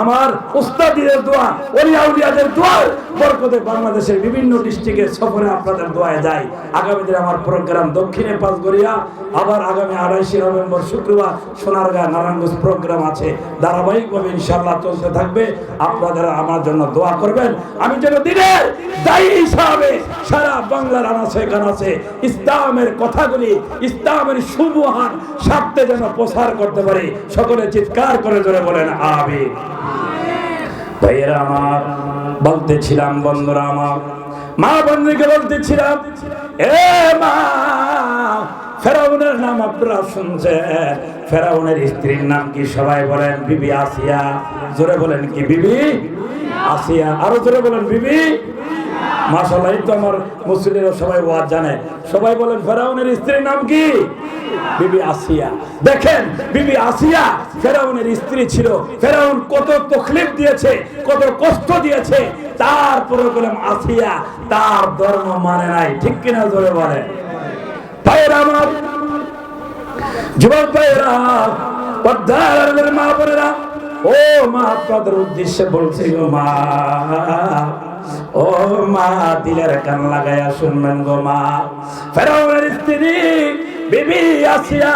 আমার উস্তাদীদের দোয়া, ওলিয়া উলিয়াদের দোয়া বরকতে বাংলাদেশের বিভিন্ন ডিস্ট্রিক্টে সফরে আপনাদের দোয়ায় যাই। আগামী দিনে আমার প্রোগ্রাম দক্ষিণে পাঁচগড়িয়া, আবার আগামী 28 নভেম্বর শুক্রবার সোনারগাঁ নারায়ণগঞ্জ প্রোগ্রাম আছে, ধারাবাহিকভাবে ইনশাআল্লাহ চলতে থাকবে। আপনারা আমার জন্য দোয়া করবেন, আমি যেন দিনের দায়ী হিসাবে সারা বাংলার আনাচে কানাচে ইসলামের কথাগুলি, ইসলামের সুবহান স্বার্থে যেন প্রচার করতে পারি। সকলে চিৎকার করে জোরে বলেন আমিন। ভাইয়েরা আমার, বলতেছিলাম বন্ধুরা আমার, মা বন্ধুকে বলতেছিলাম, এ মা, ফেরাউনের নাম আপনারা শুনছেন, ফেরাউনের স্ত্রীর নাম কি? সবাই বলেন বিবি আসিয়া। জোরে বলেন কি? বিবি আসিয়া। আরো জোরে বলেন বিবি। মাশাআল্লাহ, এই তো আমার মুসলিমরা সবাই ওয়াজ জানে। সবাই বলেন ফেরাউনের স্ত্রীর নাম কি? বিবি আসিয়া। দেখেন বিবি আসিয়া ফেরাউনের স্ত্রী ছিল, ফেরাউন কত তকলিফ দিয়েছে, কত কষ্ট দিয়েছে, তারপরে বলেন আসিয়া তার ধর্ম মানে নাই, ঠিক কিনা? জোরে বলে। ভাইয়েরা আমার, যুবক ভাইয়েরা, পর্দার মা বোনেরা, ও মা, আপনাদের উদ্দেশ্যে বলছি গো মা, ও মা, দিলের কান লাগায়া শুনবেন গো মা। ফেরাউনের স্ত্রী বিবি আসিয়া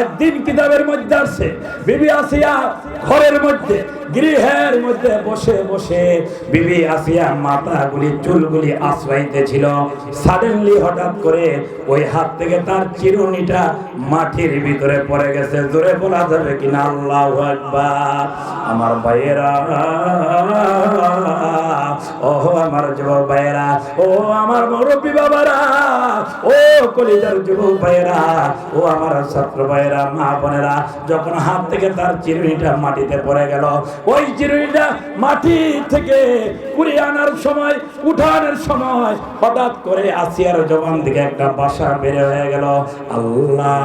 একদিন কিতাবের মধ্যে আছে, বিবি আসিয়া ঘরের মধ্যে, গৃহের মধ্যে বসে বসে বিবি আসিয়া মাথাগুলি, চুলগুলি আশ্রাইতেছিল। সাডেনলি হঠাৎ করে ওই হাত থেকে তার চিরুনিটা মাটির ভিতরে পড়ে গেছে। জোরে বলা যাবে কিনা আল্লাহু আকবার। আমার ভাইয়েরা, ও আমার যুবক ভাইয়েরা, ও আমার মুরব্বী বাবারা, ও কলিজার যুবক ভাইয়েরা, ও আমার ছাত্র ভাইয়েরা, মা বোনেরা, যখন হাত থেকে তার চিরুনিটা মাটিতে পড়ে গেল, ওই চিরুনিটা মাটি থেকে কুড়িয়ে আনার সময়, উঠানোর সময় হঠাৎ করে আসিয়ার জবান থেকে একটা ভাষা বের হয়ে গেল, আল্লাহ,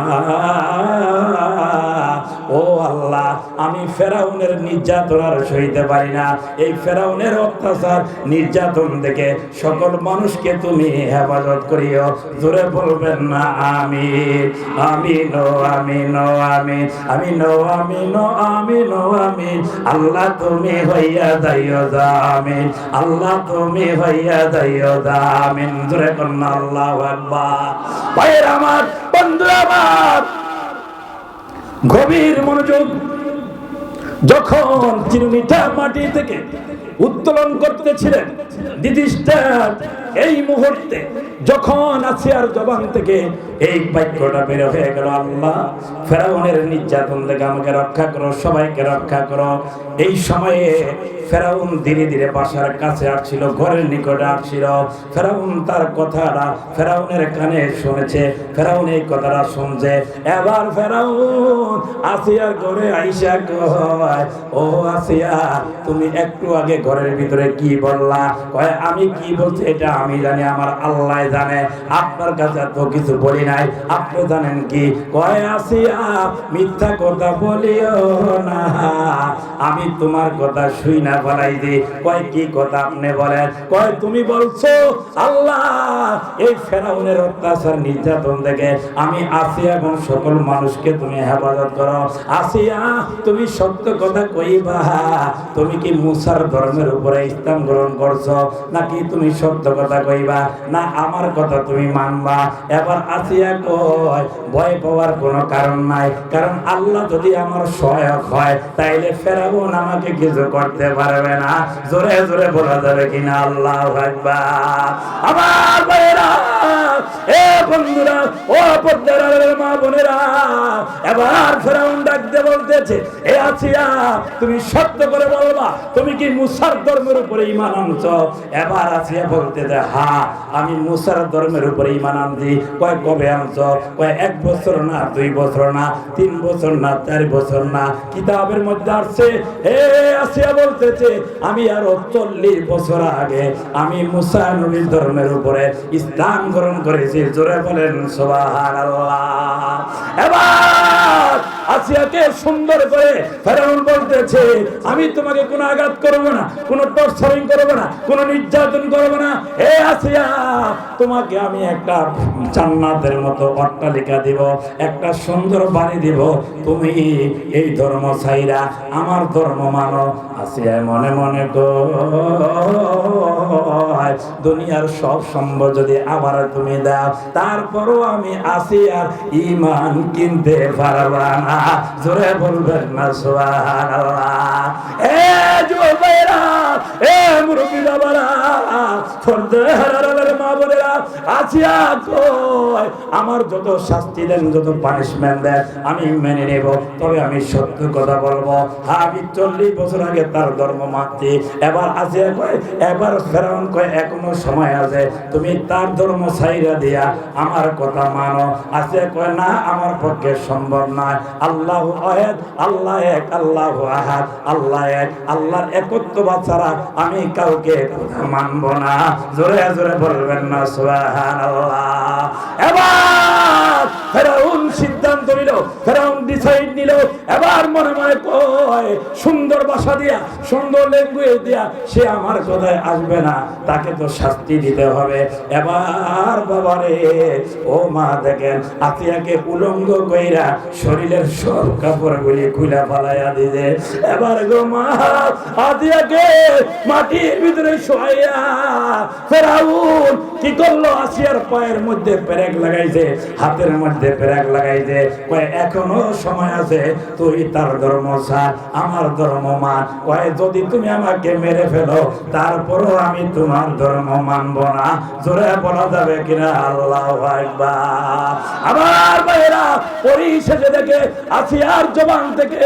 ও আল্লাহ, আমি ফেরাউনের নির্যাতন আর সইতে পারি না। এই ফেরাউনের অত্যাচার, নির্যাতন থেকে সকল মানুষকে তুমি হেফাজত করিও। জোরে বলবেন না আমিন। আমিন ও আমিন ও আমিন, আমিন ও আমিন ও আমিন ও আমিন। আল্লাহ তুমি হইয়া যাইও জামিন, আল্লাহ তুমি হইয়া যাইও জামিন। জোরে বলুন আল্লাহু আকবার। ভাইয়েরা আমার, বন্ধুরা আমার, গভীর মনোযোগ। যখন চিরুনিটা মাটি থেকে উত্তোলন করতেছিলেন যুধিষ্ঠির, এই মুহূর্তে যখন আসিয়ার জবান থেকে এই বাক্যটা বের হয়ে গেল, আল্লাহ, ফেরাউনের নির্যাতন থেকে আমাকে রক্ষা করো, সবাইকে রক্ষা করো। এই সময়ে ফেরাউন ধীরে ধীরে বাসার কাছে আসছিল, ঘরের নিকটে আসছিল। ফেরাউন তার কথাটা ফেরাউনের কানে শুনেছে, ফেরাউন এই কথাটা শুনছে। এবার ফেরাউন আসিয়ার ঘরে আইসা কয়, ও আসিয়া, তুমি একটু আগে ঘরের ভিতরে কি বললা? কয়, আমি কি বলছি এটা আমি জানি, আমার আল্লাহ জানে, আপনার কাছে তো কিছু বলি নাই, আপনি জানেন কি? কয়, আসিয়া, মিথ্যা কথা বলিও না, আমি আমি তোমার কথা শুই না বলাই দি। কয় কি কথা আপনি বলেন? কয় তুমি বলছো আল্লাহ এই ফেরাউনের অত্যাচার নির্যাতন থেকে আমি আসিয়া এবং সকল মানুষকে তুমি হেফাজত করো। আসিয়া তুমি সত্য কথা কইবা, তুমি কি মুসার ধর্মের উপরে ইসলাম গ্রহণ করছো নাকি তুমি সত্য কথা কইবা না আমার কথা তুমি মানবা? এবার আসিয়া কয় ভয় পাওয়ার কোনো কারণ নাই, কারণ আল্লাহ যদি আমার সহায়ক হয় তাইলে ফেরাউন আমাকে কিছু করতে পারবে না। জোরে জোরে বলা যাবে কিনা আল্লাহু আকবার। আমার ভাইরা, এ বন্ধুরা, ও পর্দার মা বোনেরা, এবার ফেরাউন ডাকতে বলতেছে এ আসিয়া তুমি সত্য করে বলবা তুমি কি মুসার ধর্মের উপরে ঈমান আনছো? এবার আসিয়া বলতেছে হ্যাঁ আমি মুসার ধর্মের উপরে ঈমান আনছি। কয় কবে আনছো? কয় 1 বছর না 2 বছর না 3 বছর না 4 বছর না, কিতাবের মধ্যে আসছে। হে আসিয়া বলতেছে আমি আরো 40 বছর আগে আমি মুসা নবীর ধর্মের উপরে ইসলাম গ্রহণ করেছি। জোরে বলেন সুবহানাল্লাহ। এবার আসিয়াকে সুন্দর করে ফেরাউন বলতেছে আমি তোমাকে কোনো আঘাত করব না, কোনো টর্চারিং করব না, কোনো নির্যাতন করব না। হে আসিয়া তোমাকে আমি একটা জান্নাতের মতো অট্টালিকা দিব, একটা সুন্দর বাড়ি দিব, তুমি এই ধর্ম ছাইরা আমার ধর্ম মানো। আসিয়া মনে মনে কয় দুনিয়ার সব সম্পদ যদি আবার তুমি দাও তারপরও আমি আসিয়ার ঈমান কিনতে পারবা না। জোরে বলবেন না সুবহানাল্লাহ। এ যুবকেরা, এ মুরব্বি বাবারা, পর্দার মা বোনেরা, আসিয়া কয় আমার যত শাস্তি দেন যত পানিশমেন্ট দেন আমি মেনে নেব, তবে আমি সত্য কথা বলবো। আমি 40 বছর আগে তার ধর্ম মানছি। এবার আসিয়া কয়, এবার ফেরাউন কয় এখনো সময় আছে, তুমি তার ধর্ম ছাইরা দিয়া আমার কথা মানো। আসিয়া কয় না আমার পক্ষে সম্ভব নয়। আল্লাহু আহাদ, আল্লাহ এক, আল্লাহু আহাদ, আল্লাহ এক, আল্লাহর একত্ববাদ ছাড়া আমি কাউকে কথা মানব না। জোরে জোরে বলবেন না সুবহানাল্লাহ। এবার ফেরাউন সিদ্ধান্ত নিল, ফেরাউন ডিসাইড নিল। এবার মনে মনে কয় সুন্দর ভাষা দিয়া সুন্দর ল্যাঙ্গুয়েজ দিয়া সে আমার কথায় আসবে না, তাকে তো শাস্তি দিতে হবে। এবার বাবারে ও মা দেখেন আসিয়াকে উলঙ্গ কইরা শরীরের সব কাপড়গুলি খুলে ফালাইয়া দিছে। এবার গো মা আসিয়াকে মাটির ভিতরে শোয়াইয়া ফেরাউন কি করলো? আসিয়ার পায়ের মধ্যে পেরেক লাগাইছে, হাতের মধ্যে পেরেক লাগাইছে। কয় এখনো সময় আছে, তুই তার ধর্ম ছাড় আমার ধর্ম মান। কয় যদি তুমি আমাকে মেরে ফেলো তারপরও আমি তোমার ধর্ম মানব না। জোরে বলা যাবে কিনা আল্লাহু আকবার। আমার ভাইরা পরিশেষে দেখে আসিয়ার জবান থেকে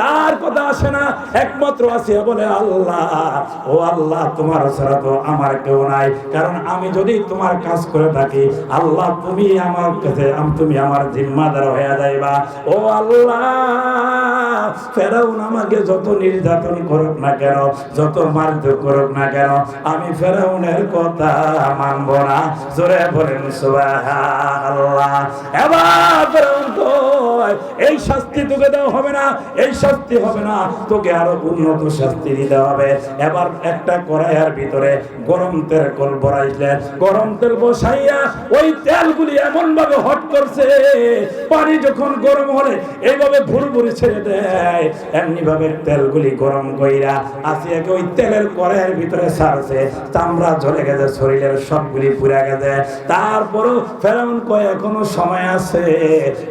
তার কথা আসে না, একমাত্র আসিয়া বলে আল্লাহ, ও আল্লাহ তোমার ছাড়া তো আমার কেউ নাই, কারণ আমি যদি তোমার কাজ করে থাকি আল্লাহ তুমি আমার কাছে তুমি আমার জিম্মাদার হয়ে যাইবা। ও আল্লাহ ফেরাউন আমাকে যত নির্যাতন করুক না কেন, যত মারধর করুক না কেন, আমি ফেরাউনের কথা মানব না। জোরে বলেন সুবহানাল্লাহ। এবার ফেরাউন কয় এই শাস্তি তোকে দেওয়া হবে না, এই শাস্তি হবে না, তোকে আরো উন্নত শাস্তি দিতে হবে। এবার একটা কড়াইয়ের ভিতরে গরম তেল বসাইলেন, গরম তেল বসাইয়া ওই তেলগুলি এমন ভাবে হট করছে, পানি যখন গরম হলে এইভাবে ভুরভুরি ছেড়ে দেয়, এমনি ভাবে তেলগুলি গরম কইরা আসিয়াকে ওই তেলের কড়াইয়ের ভিতরে ছাড়ছে। চামড়া ঝরে গেছে, শরীরের সবগুলি পুড়ে গেছে। তারপরও ফেরাউন কয় এখনো সময় আছে,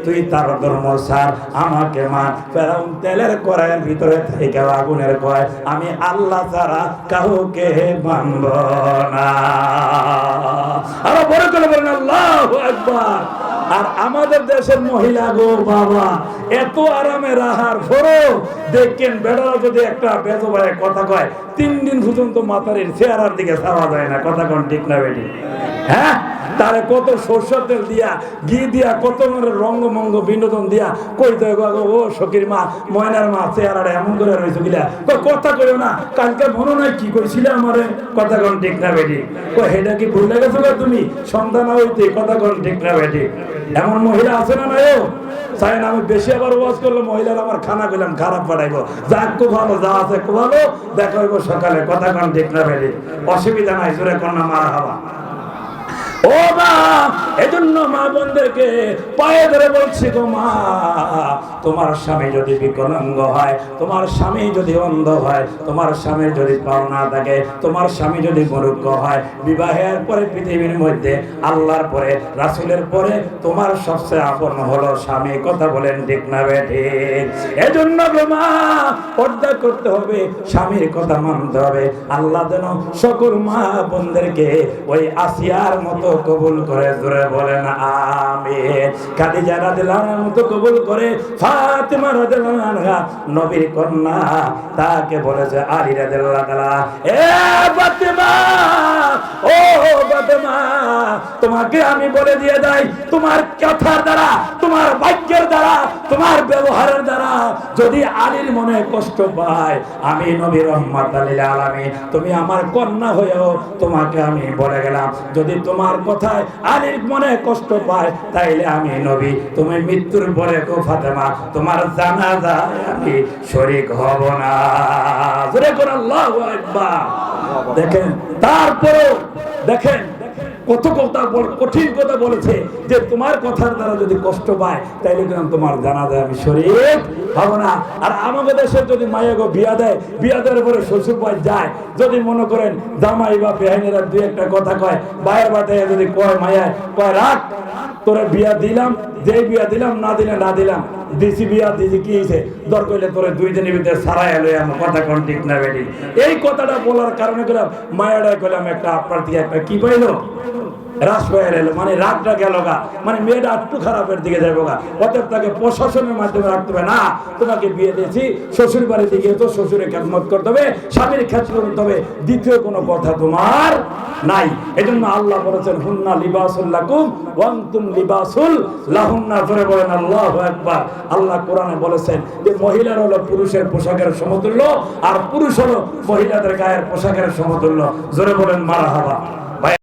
তুই তার ধর্ম ছাড় আমাকে মান। ফেরাউন তেলের কড়াইয়ের ভিতরে থেকে আগুনের কয় আমি আল্লাহ ছাড়া কাউকে মানব না। আরো বড় করে বলেন আল্লাহু আকবার। আর আমাদের দেশের মহিলা গো বাবা এত আরামে রাহার পরও দেখেন বেড়ারা যদি একটা বেজবায় কথা কয় 3 দিন পর্যন্ত মাথার চেহারার দিকে চাওয়া যায় না। কথা কোন ঠিক না বেটি? হ্যাঁ, তারে কত সরষের তেল দিয়া, ঘি দিয়া, কত রঙ্গমঙ্গ বিনোদন দিয়া কইতে ও সখীর মা, ময়নার মা চেহারাটা এমন করে রয়েছে গিলা, কথা কইও না, কালকে মনে নাই কি কইছিল আমারে, কথা কোন ঠিক না বেটি, হেটা কি ভুলে গেছো তুমি সন্তান হইতে, কথা কোন ঠিক না বেটি। এমন মহিলা আছে না নাই? চাই না আমি বেশি আবার ওয়াজ করলে মহিলার আমার খানা কইলাম খারাপ পাঠাইবো, যাক খুব ভালো, যা আছে খুব ভালো, দেখা হইব সকালে, কথা কোন ঠিক না বেটি। অসুবিধা নাই, জোরে কন্যা মারা হবা। ও মা, এজন্য মা বোনদেরকে পায়ে ধরে বলছি গো মা, তোমার স্বামী যদি বিকলাঙ্গ হয়, তোমার স্বামী যদি অন্ধ হয়, তোমার স্বামীর যদি পাও না থাকে, তোমার স্বামী যদি মূর্খ হয়, বিবাহের পরে পৃথিবীর মধ্যে আল্লাহর পরে, রাসূলের পরে তোমার সবচেয়ে আপন হলো স্বামী, কথা বলেন ঠিক না বেঠিক? এজন্য গো মা, পর্দা করতে হবে, স্বামীর কথা মানতে হবে। আল্লাহ যেন সকল মা বোনদেরকে ওই আসিয়ার মতো কবুল করে, জোরে বলেন আমিন। খাদিজা রাদিয়াল্লাহু আনহার মতো কবুল করে, ফাতেমা রাদিয়াল্লাহু আনহা নবীর কন্যা, তাকে বলেছে আলী রাদিয়াল্লাহু তাআলা, এ ফাতেমা, ও ফাতেমা, তোমাকে আমি বলে দিয়ে যাই, তোমার কথার দ্বারা, তোমার বাক্যের দ্বারা, তোমার ব্যবহারের দ্বারা যদি আলীর মনে কষ্ট পায়, আমি নবী রাহমাতুল লিল আলামিন, তুমি আমার কন্যা হয়েও তোমাকে আমি বলে গেলাম, যদি তোমার কথায় আলীর মনে কষ্ট পায়, তাইলে আমি নবী, তুমি মৃত্যুর পরে গো ফাতেমা, তোমার জানাজায় আমি শরীক হব না। জোরে করে আল্লাহু আকবার। দেখেন, তারপরেও দেখেন কত কথা, কঠিন কথা বলেছে, যে তোমার কথার দ্বারা যদি কষ্ট পায়, তাইলে কিন্তু তোমার জানাজায় আমি শরীক হব না। আর আমাদের দেশে যদি মায়া গো বিয়া দেয়, বিয়া দেওয়ার পরে শ্বশুর বাড়ি যায়, যদি মনে করেন জামাই বা বেহাইনেরা দুই একটা কথা কয়, বাইরের বাটায় যদি কয় মায়ায়, কয় রাখ, তোরে বিয়া দিলাম, যে বিয়া দিলাম, না দিলে না দিলাম, দিছি বিয়া দিছি, কি হয়েছে, দর কইলে তোরে 2 দিনের ভিতরে সারাই এলো, আমার কথা কোন ঠিক না বেটি? এই কথাটা বলার কারণে গেলাম মায়াডায় কইলাম একটা আপনার দিকে একটা কি পাইলো, রাস হয়ে এলো, মানে রাগটা গেল গা, মানে মেয়েটা একটু খারাপের দিকে যাবো গা, অতএব তাকে প্রশাসনের মাধ্যমে রাখতে হবে না, তোমাকে বিয়ে দিয়েছি, শ্বশুর বাড়িতে গিয়ে তো শ্বশুরের খেদমত করতে হবে, স্বামীর খেদমত করতে হবে, দ্বিতীয় কোনো কথা তোমার নাই। এজন্য আল্লাহ বলেছেন, হুন্না লিবাসুল লাকুম ওয়া আনতুম লিবাসুল লাহুন্না। জোরে বলেন আল্লাহু আকবার। আল্লাহ কোরআনে বলেছেন যে মহিলার হলো পুরুষের পোশাকের সমতুল্য, আর পুরুষ হলো মহিলাদের গায়ের পোশাকের সমতুল্য। জোরে বলেন মারহাবা।